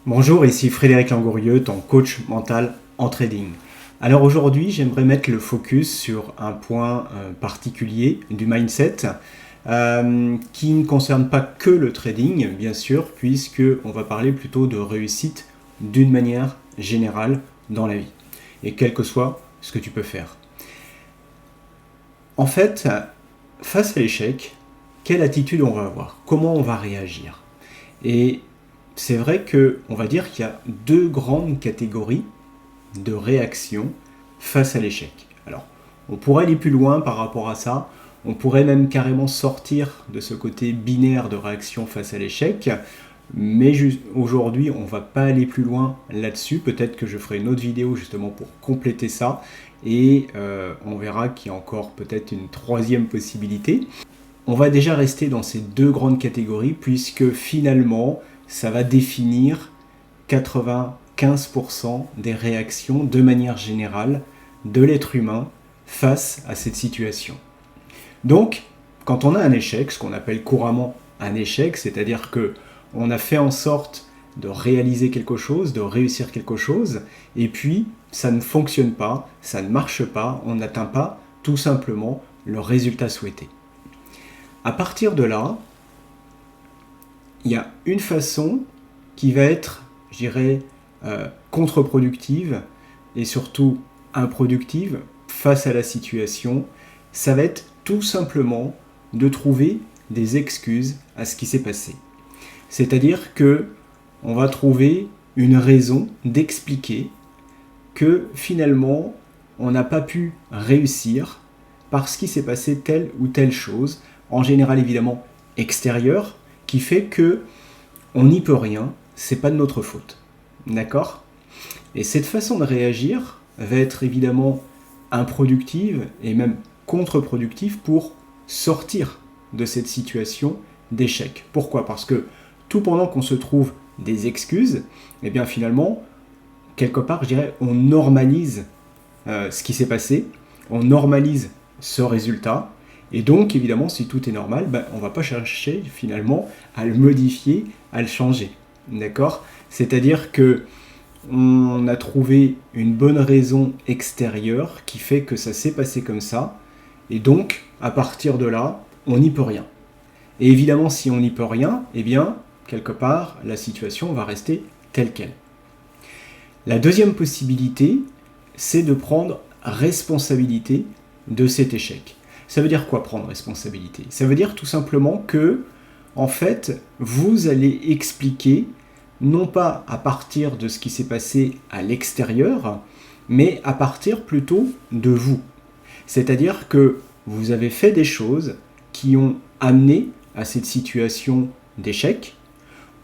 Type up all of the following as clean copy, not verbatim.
Bonjour, ici Frédéric Langourieux, ton coach mental en trading. Alors aujourd'hui, j'aimerais mettre le focus sur un point particulier du mindset qui ne concerne pas que le trading, bien sûr, puisque on va parler plutôt de réussite d'une manière générale dans la vie, et quel que soit ce que tu peux faire. En fait, face à l'échec, quelle attitude on va avoir? Comment on va réagir? Et c'est vrai qu'on va dire qu'il y a deux grandes catégories de réactions face à l'échec. Alors, on pourrait aller plus loin par rapport à ça, on pourrait même carrément sortir de ce côté binaire de réaction face à l'échec, mais aujourd'hui, on ne va pas aller plus loin là-dessus. Peut-être que je ferai une autre vidéo justement pour compléter ça, et on verra qu'il y a encore peut-être une troisième possibilité. On va déjà rester dans ces deux grandes catégories, puisque finalement, ça va définir 95% des réactions de manière générale de l'être humain face à cette situation. Donc, quand on a un échec, ce qu'on appelle couramment un échec, c'est-à-dire que on a fait en sorte de réaliser quelque chose, de réussir quelque chose, et puis ça ne fonctionne pas, ça ne marche pas, on n'atteint pas tout simplement le résultat souhaité. À partir de là, il y a une façon qui va être, je dirais, contre-productive et surtout improductive face à la situation. Ça va être tout simplement de trouver des excuses à ce qui s'est passé. C'est-à-dire que on va trouver une raison d'expliquer que finalement on n'a pas pu réussir parce qu'il s'est passé telle ou telle chose, en général évidemment extérieure, qui fait que on n'y peut rien, c'est pas de notre faute. D'accord ? Et cette façon de réagir va être évidemment improductive et même contre-productive pour sortir de cette situation d'échec. Pourquoi ? Parce que tout pendant qu'on se trouve des excuses, eh bien finalement, quelque part, je dirais, on normalise ce qui s'est passé, on normalise ce résultat. Et donc, évidemment, si tout est normal, on ne va pas chercher finalement à le modifier, à le changer. D'accord ? C'est-à-dire que on a trouvé une bonne raison extérieure qui fait que ça s'est passé comme ça. Et donc, à partir de là, on n'y peut rien. Et évidemment, si on n'y peut rien, eh bien, quelque part, la situation va rester telle qu'elle. La deuxième possibilité, c'est de prendre responsabilité de cet échec. Ça veut dire quoi, prendre responsabilité ? Ça veut dire tout simplement que, en fait, vous allez expliquer, non pas à partir de ce qui s'est passé à l'extérieur, mais à partir plutôt de vous. C'est-à-dire que vous avez fait des choses qui ont amené à cette situation d'échec,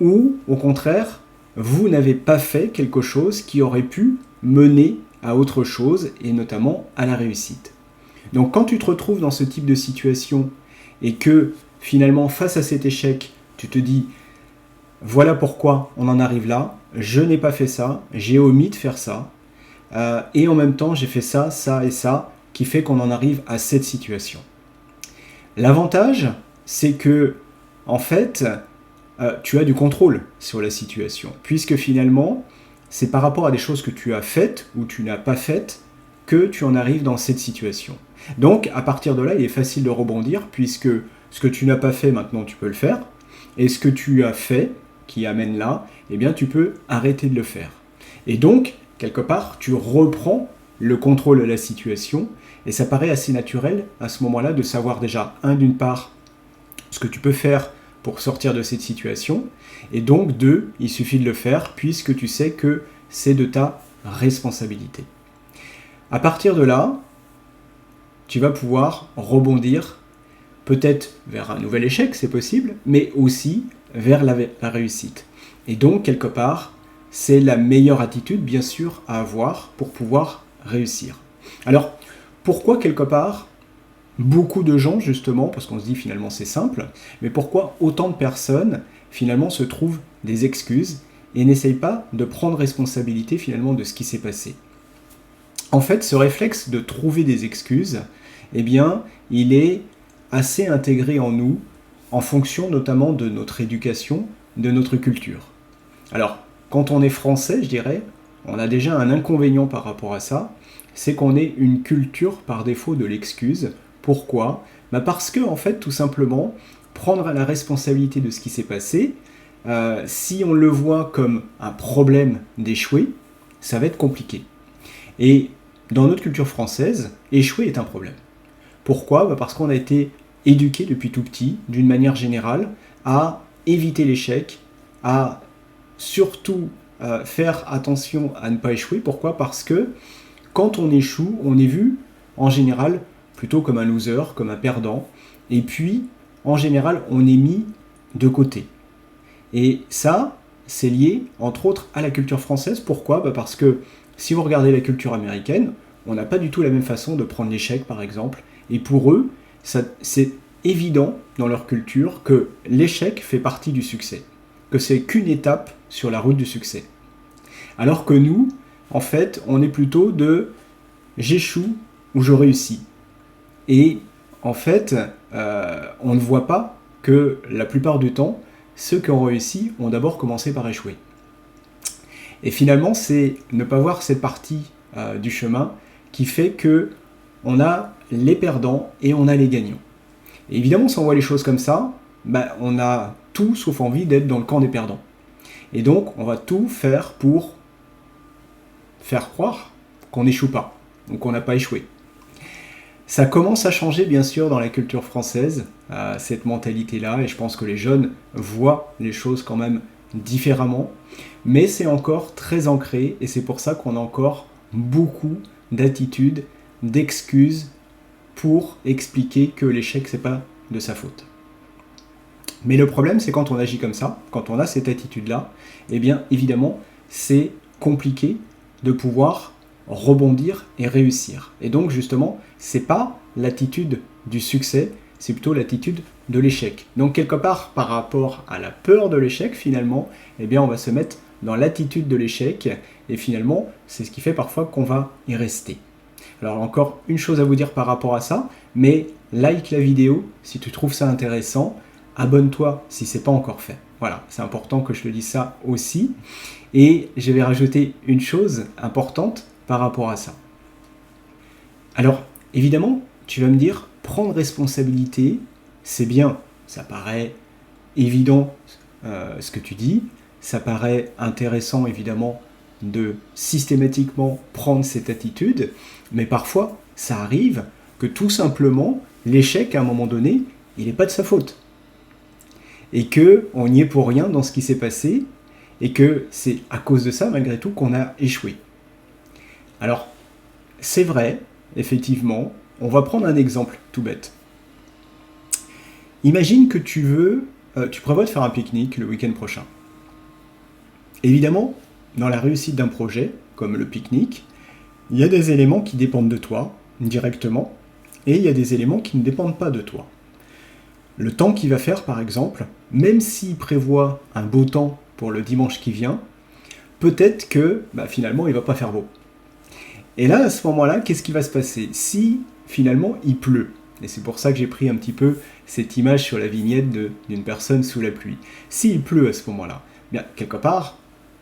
ou au contraire, vous n'avez pas fait quelque chose qui aurait pu mener à autre chose, et notamment à la réussite. Donc quand tu te retrouves dans ce type de situation et que finalement face à cet échec, tu te dis voilà pourquoi on en arrive là, je n'ai pas fait ça, j'ai omis de faire ça, et en même temps j'ai fait ça, ça et ça, qui fait qu'on en arrive à cette situation. L'avantage, c'est que en fait, tu as du contrôle sur la situation, puisque finalement, c'est par rapport à des choses que tu as faites ou tu n'as pas faites que tu en arrives dans cette situation. Donc, à partir de là, il est facile de rebondir, puisque ce que tu n'as pas fait, maintenant, tu peux le faire. Et ce que tu as fait, qui amène là, eh bien, tu peux arrêter de le faire. Et donc, quelque part, tu reprends le contrôle de la situation, et ça paraît assez naturel, à ce moment-là, de savoir déjà, d'une part, ce que tu peux faire pour sortir de cette situation, et donc, deux, il suffit de le faire, puisque tu sais que c'est de ta responsabilité. À partir de là, tu vas pouvoir rebondir peut-être vers un nouvel échec, c'est possible, mais aussi vers la réussite. Et donc, quelque part, c'est la meilleure attitude, bien sûr, à avoir pour pouvoir réussir. Alors, pourquoi, quelque part, beaucoup de gens, justement, parce qu'on se dit finalement c'est simple, mais pourquoi autant de personnes, finalement, se trouvent des excuses et n'essayent pas de prendre responsabilité, finalement, de ce qui s'est passé ? En fait, ce réflexe de trouver des excuses, eh bien, il est assez intégré en nous, en fonction notamment de notre éducation, de notre culture. Alors, quand on est français, je dirais, on a déjà un inconvénient par rapport à ça, c'est qu'on est une culture par défaut de l'excuse. Pourquoi ? Parce que, en fait, tout simplement, prendre la responsabilité de ce qui s'est passé, si on le voit comme un problème d'échouer, ça va être compliqué. Et dans notre culture française, échouer est un problème. Pourquoi ? Parce qu'on a été éduqué depuis tout petit, d'une manière générale, à éviter l'échec, à surtout faire attention à ne pas échouer. Pourquoi ? Parce que quand on échoue, on est vu en général plutôt comme un loser, comme un perdant, et puis en général on est mis de côté. Et ça, c'est lié entre autres à la culture française. Pourquoi ? Parce que si vous regardez la culture américaine, on n'a pas du tout la même façon de prendre l'échec par exemple, et pour eux, c'est évident dans leur culture que l'échec fait partie du succès, que c'est qu'une étape sur la route du succès. Alors que nous, en fait, on est plutôt de j'échoue ou je réussis. Et en fait, on ne voit pas que la plupart du temps, ceux qui ont réussi ont d'abord commencé par échouer. Et finalement, c'est ne pas voir cette partie du chemin qui fait que on a les perdants et on a les gagnants. Et évidemment, si on voit les choses comme ça, on a tout sauf envie d'être dans le camp des perdants. Et donc, on va tout faire pour faire croire qu'on n'échoue pas, donc qu'on n'a pas échoué. Ça commence à changer, bien sûr, dans la culture française, cette mentalité-là, et je pense que les jeunes voient les choses quand même différemment, mais c'est encore très ancré, et c'est pour ça qu'on a encore beaucoup d'attitudes, d'excuses pour expliquer que l'échec, c'est pas de sa faute. Mais le problème, c'est quand on agit comme ça, quand on a cette attitude-là, eh bien, évidemment, c'est compliqué de pouvoir rebondir et réussir. Et donc, justement, c'est pas l'attitude du succès, c'est plutôt l'attitude de l'échec. Donc, quelque part, par rapport à la peur de l'échec, finalement, eh bien, on va se mettre dans l'attitude de l'échec, et finalement, c'est ce qui fait parfois qu'on va y rester. Alors, encore une chose à vous dire par rapport à ça, mais like la vidéo si tu trouves ça intéressant, abonne-toi si ce n'est pas encore fait. Voilà, c'est important que je te dise ça aussi. Et je vais rajouter une chose importante par rapport à ça. Alors, évidemment, tu vas me dire, prendre responsabilité, c'est bien. Ça paraît évident ce que tu dis. Ça paraît intéressant, évidemment, de systématiquement prendre cette attitude. Mais parfois, ça arrive que tout simplement, l'échec, à un moment donné, il n'est pas de sa faute. Et qu'on n'y est pour rien dans ce qui s'est passé, et que c'est à cause de ça, malgré tout, qu'on a échoué. Alors, c'est vrai, effectivement, on va prendre un exemple tout bête. Imagine que tu prévois de faire un pique-nique le week-end prochain. Évidemment, dans la réussite d'un projet, comme le pique-nique, il y a des éléments qui dépendent de toi, directement, et il y a des éléments qui ne dépendent pas de toi. Le temps qu'il va faire, par exemple, même s'il prévoit un beau temps pour le dimanche qui vient, peut-être que finalement il ne va pas faire beau. Et là, à ce moment-là, qu'est-ce qui va se passer si finalement il pleut ? Et c'est pour ça que j'ai pris un petit peu cette image sur la vignette d'une personne sous la pluie. S'il pleut à ce moment-là, bien quelque part,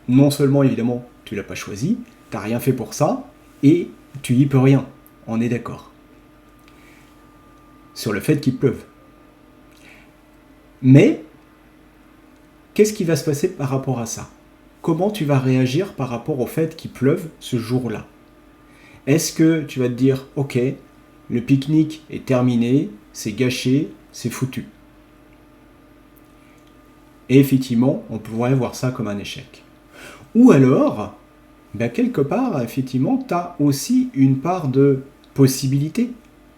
non seulement évidemment tu l'as pas choisi, tu n'as rien fait pour ça, et tu n'y peux rien. On est d'accord sur le fait qu'il pleuve. Mais, qu'est-ce qui va se passer par rapport à ça ? Comment tu vas réagir par rapport au fait qu'il pleuve ce jour-là ? Est-ce que tu vas te dire, ok, le pique-nique est terminé, c'est gâché, c'est foutu ? Et effectivement, on pourrait voir ça comme un échec. Ou alors, quelque part, effectivement, tu as aussi une part de possibilité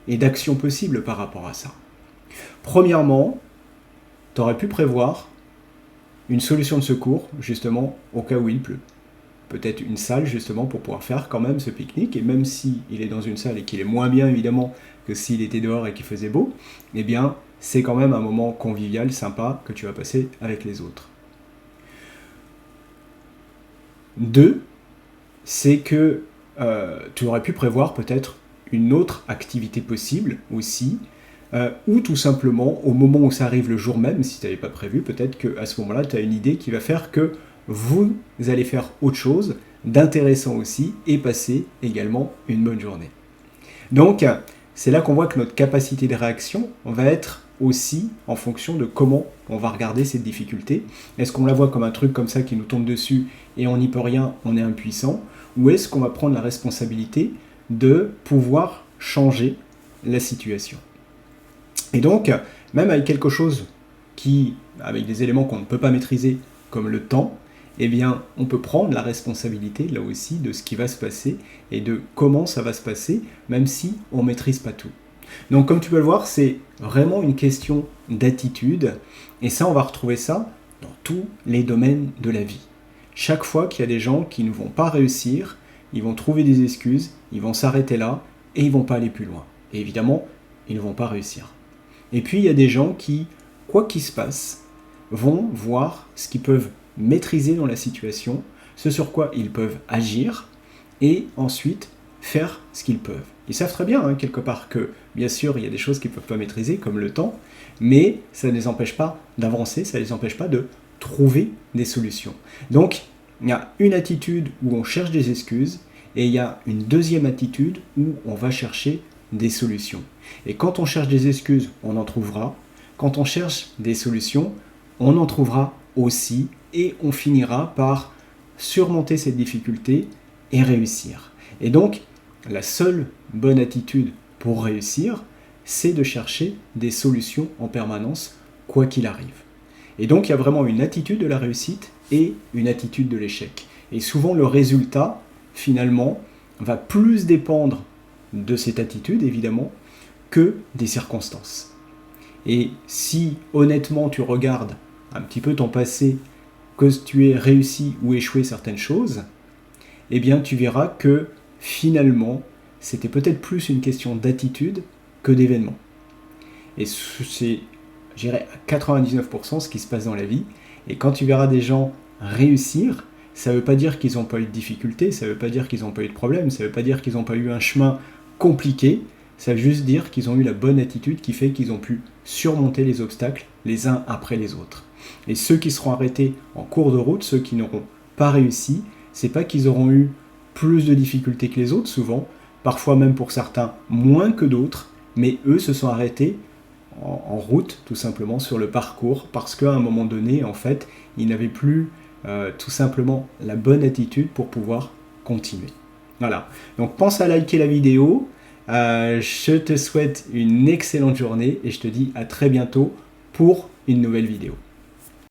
et d'action possible par rapport à ça. Premièrement, tu aurais pu prévoir une solution de secours, justement, au cas où il pleut. Peut-être une salle, justement, pour pouvoir faire quand même ce pique-nique, et même s'il est dans une salle et qu'il est moins bien, évidemment, que s'il était dehors et qu'il faisait beau, eh bien, c'est quand même un moment convivial, sympa, que tu vas passer avec les autres. 2, c'est que tu aurais pu prévoir peut-être une autre activité possible aussi, ou tout simplement, au moment où ça arrive le jour même, si tu n'avais pas prévu, peut-être qu'à ce moment-là, tu as une idée qui va faire que vous allez faire autre chose d'intéressant aussi et passer également une bonne journée. Donc, c'est là qu'on voit que notre capacité de réaction va être aussi en fonction de comment on va regarder cette difficulté. Est-ce qu'on la voit comme un truc comme ça qui nous tombe dessus et on n'y peut rien, on est impuissant, ou est-ce qu'on va prendre la responsabilité de pouvoir changer la situation? Et donc, même avec quelque chose avec des éléments qu'on ne peut pas maîtriser, comme le temps, eh bien, on peut prendre la responsabilité, là aussi, de ce qui va se passer et de comment ça va se passer, même si on ne maîtrise pas tout. Donc, comme tu peux le voir, c'est vraiment une question d'attitude, et ça, on va retrouver ça dans tous les domaines de la vie. Chaque fois qu'il y a des gens qui ne vont pas réussir, ils vont trouver des excuses, ils vont s'arrêter là, et ils ne vont pas aller plus loin. Et évidemment, ils ne vont pas réussir. Et puis, il y a des gens qui, quoi qu'il se passe, vont voir ce qu'ils peuvent maîtriser dans la situation, ce sur quoi ils peuvent agir, et ensuite faire ce qu'ils peuvent. Ils savent très bien, quelque part, que bien sûr, il y a des choses qu'ils ne peuvent pas maîtriser, comme le temps, mais ça ne les empêche pas d'avancer, ça ne les empêche pas de trouver des solutions. Donc, il y a une attitude où on cherche des excuses, et il y a une deuxième attitude où on va chercher des solutions. Et quand on cherche des excuses, on en trouvera. Quand on cherche des solutions, on en trouvera aussi, et on finira par surmonter cette difficulté et réussir. Et donc, la seule bonne attitude pour réussir, c'est de chercher des solutions en permanence, quoi qu'il arrive. Et donc, il y a vraiment une attitude de la réussite et une attitude de l'échec. Et souvent, le résultat, finalement, va plus dépendre de cette attitude, évidemment, que des circonstances. Et si, honnêtement, tu regardes un petit peu ton passé, que tu aies réussi ou échoué certaines choses, eh bien tu verras que finalement, c'était peut-être plus une question d'attitude que d'événement. Et c'est, je dirais, à 99% ce qui se passe dans la vie. Et quand tu verras des gens réussir, ça ne veut pas dire qu'ils n'ont pas eu de difficultés, ça ne veut pas dire qu'ils n'ont pas eu de problèmes, ça ne veut pas dire qu'ils n'ont pas eu un chemin compliqué, ça veut juste dire qu'ils ont eu la bonne attitude qui fait qu'ils ont pu surmonter les obstacles les uns après les autres. Et ceux qui seront arrêtés en cours de route, ceux qui n'auront pas réussi, c'est pas qu'ils auront eu plus de difficultés que les autres, souvent, parfois même pour certains moins que d'autres, mais eux se sont arrêtés en route, tout simplement, sur le parcours, parce qu'à un moment donné, en fait, ils n'avaient plus tout simplement la bonne attitude pour pouvoir continuer. Voilà, donc pense à liker la vidéo, je te souhaite une excellente journée et je te dis à très bientôt pour une nouvelle vidéo.